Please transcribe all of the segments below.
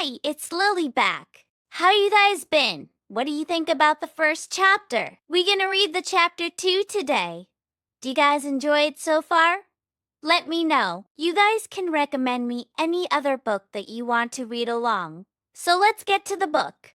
Hi, it's Lily back. How you guys been? What do you think about the first chapter? We're gonna read the chapter 2 today. Do you guys enjoy it so far? Let me know. You guys can recommend me any other book that you want to read along. So let's get to the book.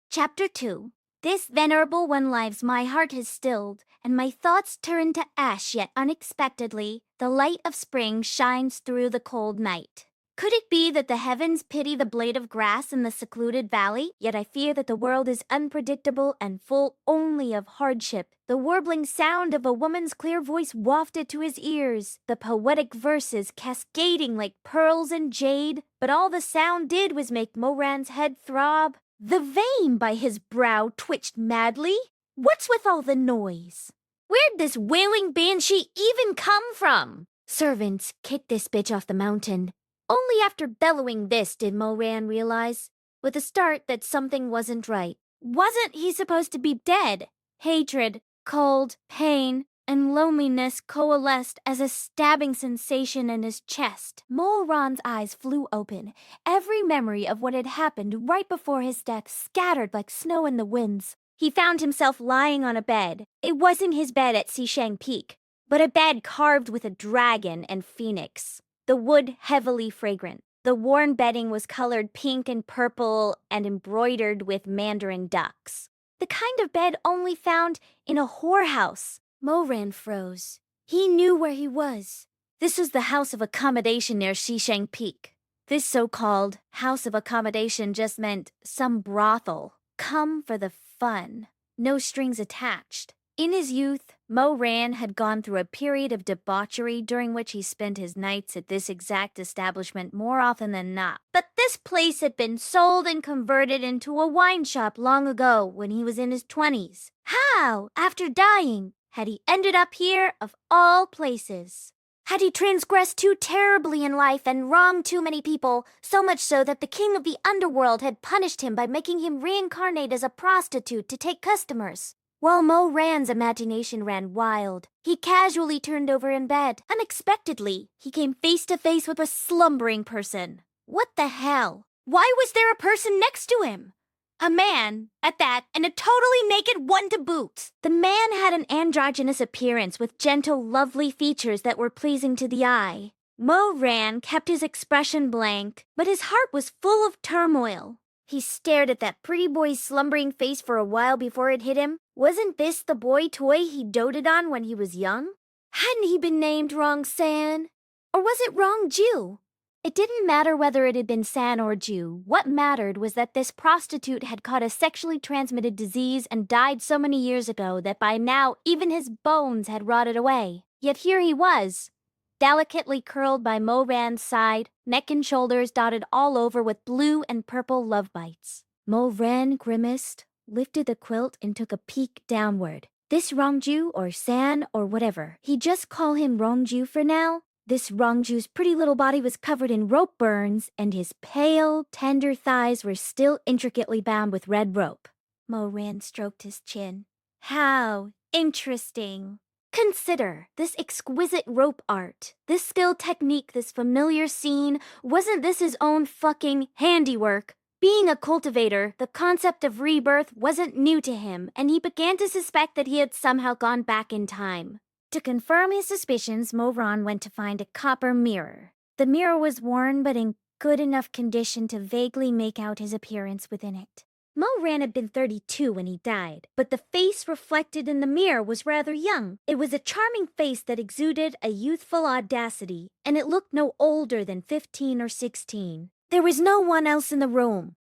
Chapter 2. This venerable one lives my heart has stilled, and my thoughts turn to ash, yet unexpectedly, the light of spring shines through the cold night. Could it be that the heavens pity the blade of grass in the secluded valley? Yet I fear that the world is unpredictable and full only of hardship. The warbling sound of a woman's clear voice wafted to his ears, the poetic verses cascading like pearls and jade. But all the sound did was make Moran's head throb. The vein by his brow twitched madly. What's with all the noise? Where'd this wailing banshee even come from? Servants, kick this bitch off the mountain. Only after bellowing this did Moran realize, with a start, that something wasn't right. Wasn't he supposed to be dead? Hatred, cold, pain, and loneliness coalesced as a stabbing sensation in his chest. Moran's eyes flew open, every memory of what had happened right before his death scattered like snow in the winds. He found himself lying on a bed. It wasn't his bed at Xishang Peak, but a bed carved with a dragon and phoenix. The wood heavily fragrant. The worn bedding was colored pink and purple and embroidered with mandarin ducks. The kind of bed only found in a whorehouse. Moran froze. He knew where he was. This was the house of accommodation near Xishang Peak. This so-called house of accommodation just meant some brothel. Come for the fun. No strings attached. In his youth, Moran had gone through a period of debauchery during which he spent his nights at this exact establishment more often than not. But this place had been sold and converted into a wine shop long ago when he was in his 20s. How, after dying, had he ended up here of all places? Had he transgressed too terribly in life and wronged too many people, so much so that the king of the underworld had punished him by making him reincarnate as a prostitute to take customers? While Moran's imagination ran wild, he casually turned over in bed. Unexpectedly, he came face to face with a slumbering person. What the hell? Why was there a person next to him? A man, at that, and a totally naked one to boot. The man had an androgynous appearance with gentle, lovely features that were pleasing to the eye. Moran kept his expression blank, but his heart was full of turmoil. He stared at that pretty boy's slumbering face for a while before it hit him. Wasn't this the boy toy he doted on when he was young? Hadn't he been named Wrong San? Or was it Wrong Jew? It didn't matter whether it had been San or Jew. What mattered was that this prostitute had caught a sexually transmitted disease and died so many years ago that by now even his bones had rotted away. Yet here he was, delicately curled by Moran's side, neck and shoulders dotted all over with blue and purple love bites. Moran grimaced, lifted the quilt, and took a peek downward. This Rongju, or San, or whatever, he'd just call him Rongju for now. This Rongju's pretty little body was covered in rope burns, and his pale, tender thighs were still intricately bound with red rope. Moran stroked his chin. How interesting. Consider this exquisite rope art, this skilled technique, this familiar scene. Wasn't this his own fucking handiwork? Being a cultivator, the concept of rebirth wasn't new to him, and he began to suspect that he had somehow gone back in time. To confirm his suspicions, Moran went to find a copper mirror. The mirror was worn, but in good enough condition to vaguely make out his appearance within it. Moran had been 32 when he died, but the face reflected in the mirror was rather young. It was a charming face that exuded a youthful audacity, and it looked no older than 15 or 16. There was no one else in the room.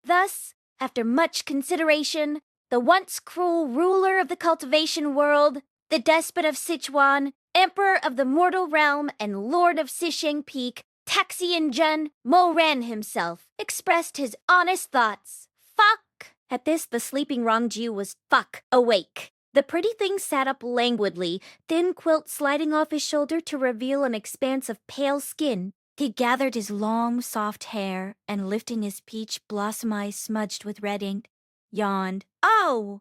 Thus, after much consideration, the once cruel ruler of the cultivation world, the despot of Sichuan, emperor of the mortal realm, and lord of Xishang Peak, Taxian Jun, Moran himself, expressed his honest thoughts. Fuck! At this, the sleeping Rongju was fuck awake. The pretty thing sat up languidly, thin quilt sliding off his shoulder to reveal an expanse of pale skin. He gathered his long, soft hair, and lifting his peach blossom eyes smudged with red ink, yawned. Oh!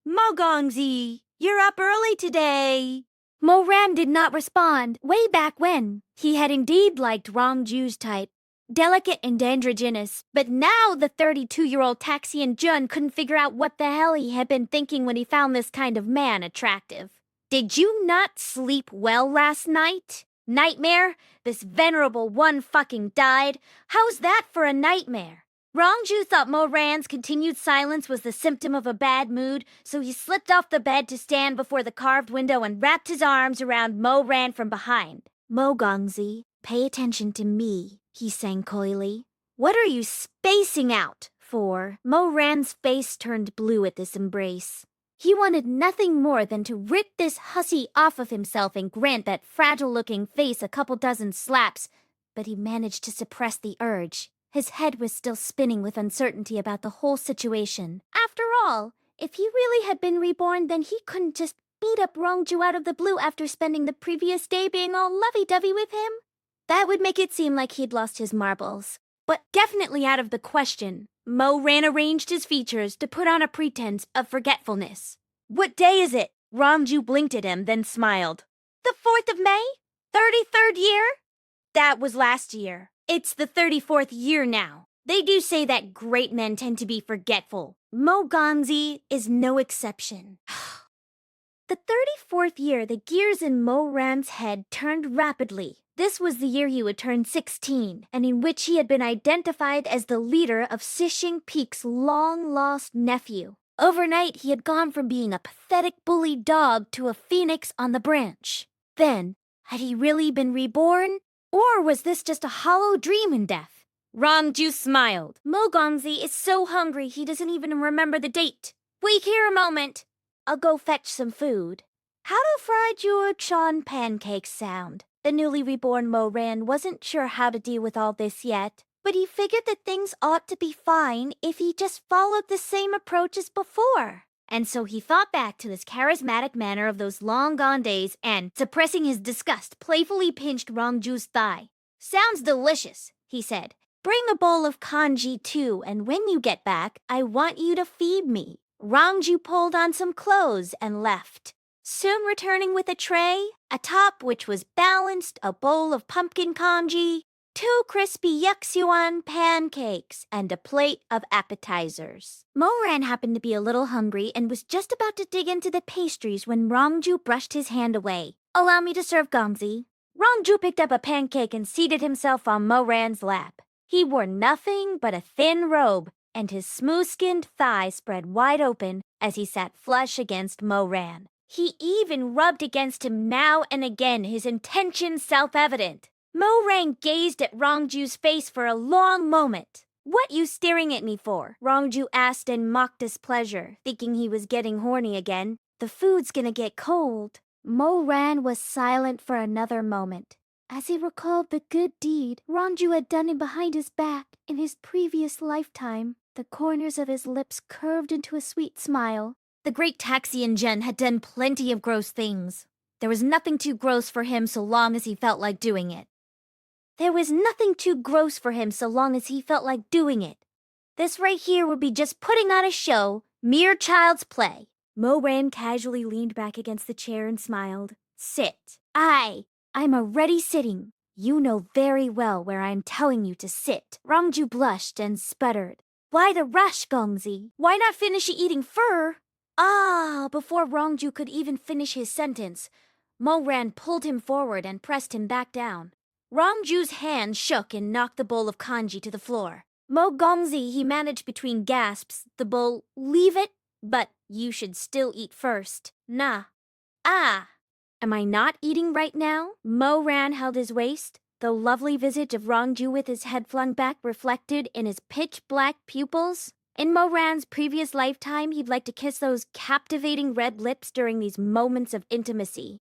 Mogongzi, you're up early today. Moran did not respond way back when. He had indeed liked Rongju's type, delicate and androgynous, but now the 32-year-old Taxian Jun couldn't figure out what the hell he had been thinking when he found this kind of man attractive. Did you not sleep well last night? Nightmare? This venerable one fucking died? How's that for a nightmare? Rongju thought Moran's continued silence was the symptom of a bad mood, so he slipped off the bed to stand before the carved window and wrapped his arms around Moran from behind. Mo Gongzi, pay attention to me, he sang coyly. What are you spacing out for? Moran's face turned blue at this embrace. He wanted nothing more than to rip this hussy off of himself and grant that fragile-looking face a couple dozen slaps, but he managed to suppress the urge. His head was still spinning with uncertainty about the whole situation. After all, if he really had been reborn, then he couldn't just beat up Rongju out of the blue after spending the previous day being all lovey-dovey with him. That would make it seem like he'd lost his marbles. But definitely out of the question. Moran arranged his features to put on a pretense of forgetfulness. What day is it? Rongju blinked at him, then smiled. The 4th of May? 33rd year? That was last year. It's the 34th year now. They do say that great men tend to be forgetful. Mo Gongzi is no exception. The 34th year, the gears in Moran's head turned rapidly. This was the year he would turn 16, and in which he had been identified as the leader of Sishing Peak's long-lost nephew. Overnight, he had gone from being a pathetic bully dog to a phoenix on the branch. Then, had he really been reborn? Or was this just a hollow dream in death? Rongju smiled. Mo Gongzi is so hungry he doesn't even remember the date. Wait here a moment. I'll go fetch some food. How do fried Yuchon pancakes sound? The newly reborn Moran wasn't sure how to deal with all this yet, but he figured that things ought to be fine if he just followed the same approach as before. And so he thought back to his charismatic manner of those long-gone days and, suppressing his disgust, playfully pinched Rongju's thigh. Sounds delicious, he said. Bring a bowl of kanji too, and when you get back, I want you to feed me. Rongju pulled on some clothes and left. Soon returning with a tray, atop which was balanced a bowl of pumpkin kanji, 2 crispy Yuxuan pancakes, and a plate of appetizers. Moran happened to be a little hungry and was just about to dig into the pastries when Rongju brushed his hand away. Allow me to serve Gongzi. Rongju picked up a pancake and seated himself on Moran's lap. He wore nothing but a thin robe, and his smooth-skinned thigh spread wide open as he sat flush against Moran. He even rubbed against him now and again, his intention self-evident. Moran gazed at Rongju's face for a long moment. What you staring at me for? Rongju asked in mock displeasure, thinking he was getting horny again. The food's gonna get cold. Moran was silent for another moment. As he recalled the good deed Rongju had done him behind his back in his previous lifetime, the corners of his lips curved into a sweet smile. The great Taxian Jun had done plenty of gross things. There was nothing too gross for him so long as he felt like doing it. There was nothing too gross for him so long as he felt like doing it. This right here would be just putting on a show, mere child's play. Moran casually leaned back against the chair and smiled. Sit. I'm already sitting. You know very well where I'm telling you to sit. Rongju blushed and sputtered. Why the rush, Gongzi? Why not finish eating fur? Before Rongju could even finish his sentence, Moran pulled him forward and pressed him back down. Rongju's hand shook and knocked the bowl of kanji to the floor. Mo Gongzi, he managed between gasps, the bowl, leave it, but you should still eat first. Nah. Am I not eating right now? Moran held his waist, the lovely visage of Rongju with his head flung back reflected in his pitch-black pupils. In Moran's previous lifetime, he'd like to kiss those captivating red lips during these moments of intimacy.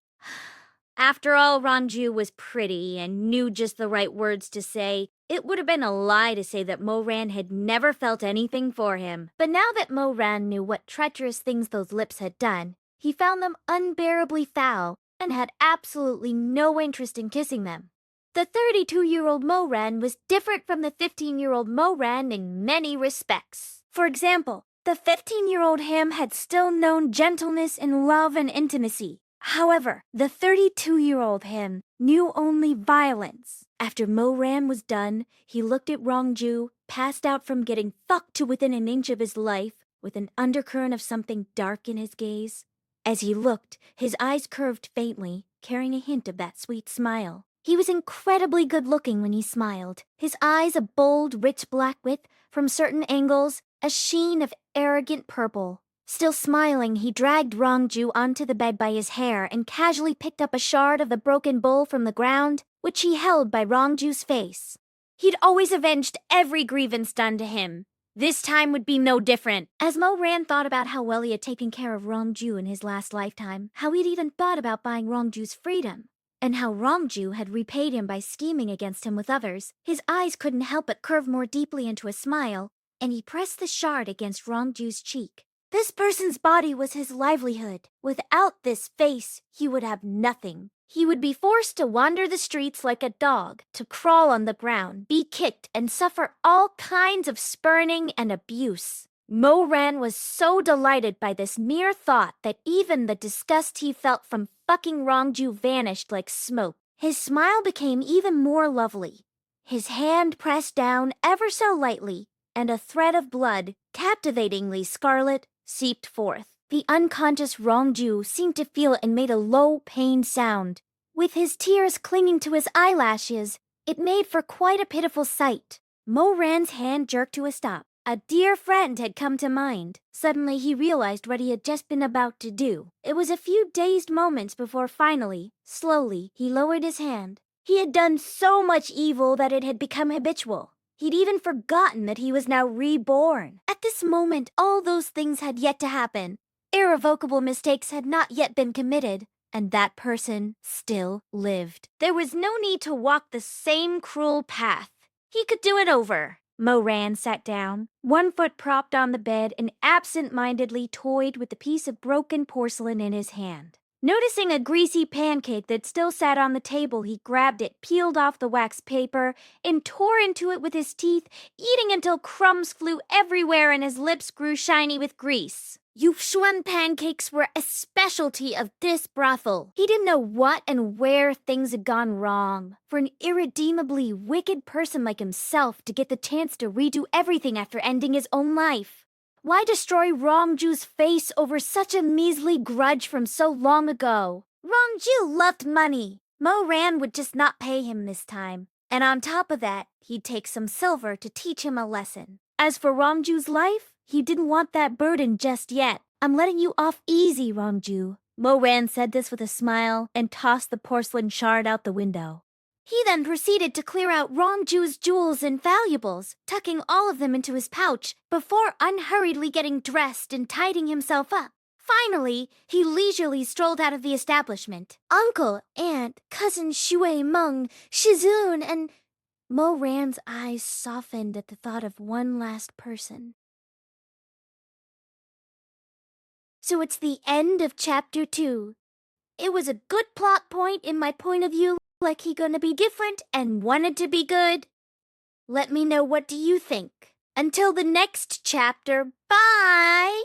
After all, Rongju was pretty and knew just the right words to say. It would have been a lie to say that Moran had never felt anything for him. But now that Moran knew what treacherous things those lips had done, he found them unbearably foul and had absolutely no interest in kissing them. The 32-year-old Moran was different from the 15-year-old Moran in many respects. For example, the 15-year-old him had still known gentleness in love and intimacy. However, the 32-year-old him knew only violence. After Mo-Ran was done, he looked at Rongju, passed out from getting fucked to within an inch of his life, with an undercurrent of something dark in his gaze. As he looked, his eyes curved faintly, carrying a hint of that sweet smile. He was incredibly good-looking when he smiled, his eyes a bold, rich black with, from certain angles, a sheen of arrogant purple. Still smiling, he dragged Rongju onto the bed by his hair and casually picked up a shard of the broken bowl from the ground, which he held by Rongju's face. He'd always avenged every grievance done to him. This time would be no different. As Mo-Ran thought about how well he had taken care of Rongju in his last lifetime, how he'd even thought about buying Rongju's freedom, and how Rongju had repaid him by scheming against him with others, his eyes couldn't help but curve more deeply into a smile, and he pressed the shard against Rongju's cheek. This person's body was his livelihood. Without this face, he would have nothing. He would be forced to wander the streets like a dog, to crawl on the ground, be kicked, and suffer all kinds of spurning and abuse. Mo-Ran was so delighted by this mere thought that even the disgust he felt from fucking Rongju vanished like smoke. His smile became even more lovely. His hand pressed down ever so lightly, and a thread of blood, captivatingly scarlet, seeped forth. The unconscious Rongju seemed to feel it and made a low, pained sound. With his tears clinging to his eyelashes, it made for quite a pitiful sight. Mo-Ran's hand jerked to a stop. A dear friend had come to mind. Suddenly he realized what he had just been about to do. It was a few dazed moments before finally, slowly, he lowered his hand. He had done so much evil that it had become habitual. He'd even forgotten that he was now reborn. At this moment, all those things had yet to happen. Irrevocable mistakes had not yet been committed, and that person still lived. There was no need to walk the same cruel path. He could do it over. Mo-Ran sat down, one foot propped on the bed, and absent-mindedly toyed with the piece of broken porcelain in his hand. Noticing a greasy pancake that still sat on the table, he grabbed it, peeled off the wax paper, and tore into it with his teeth, eating until crumbs flew everywhere and his lips grew shiny with grease. Yufshuan pancakes were a specialty of this brothel. He didn't know what and where things had gone wrong. For an irredeemably wicked person like himself to get the chance to redo everything after ending his own life. Why destroy Rongju's face over such a measly grudge from so long ago? Rongju loved money. Mo-Ran would just not pay him this time. And on top of that, he'd take some silver to teach him a lesson. As for Rongju's life, he didn't want that burden just yet. I'm letting you off easy, Rongju. Mo-Ran said this with a smile and tossed the porcelain shard out the window. He then proceeded to clear out Rongju's jewels and valuables, tucking all of them into his pouch before unhurriedly getting dressed and tidying himself up. Finally, he leisurely strolled out of the establishment. Uncle, aunt, cousin Shui Meng, Shizun, and... Mo-Ran's eyes softened at the thought of one last person. So it's the end of chapter 2. It was a good plot point in my point of view. Like he gonna be different and wanted to be good? Let me know, what do you think? Until the next chapter, bye!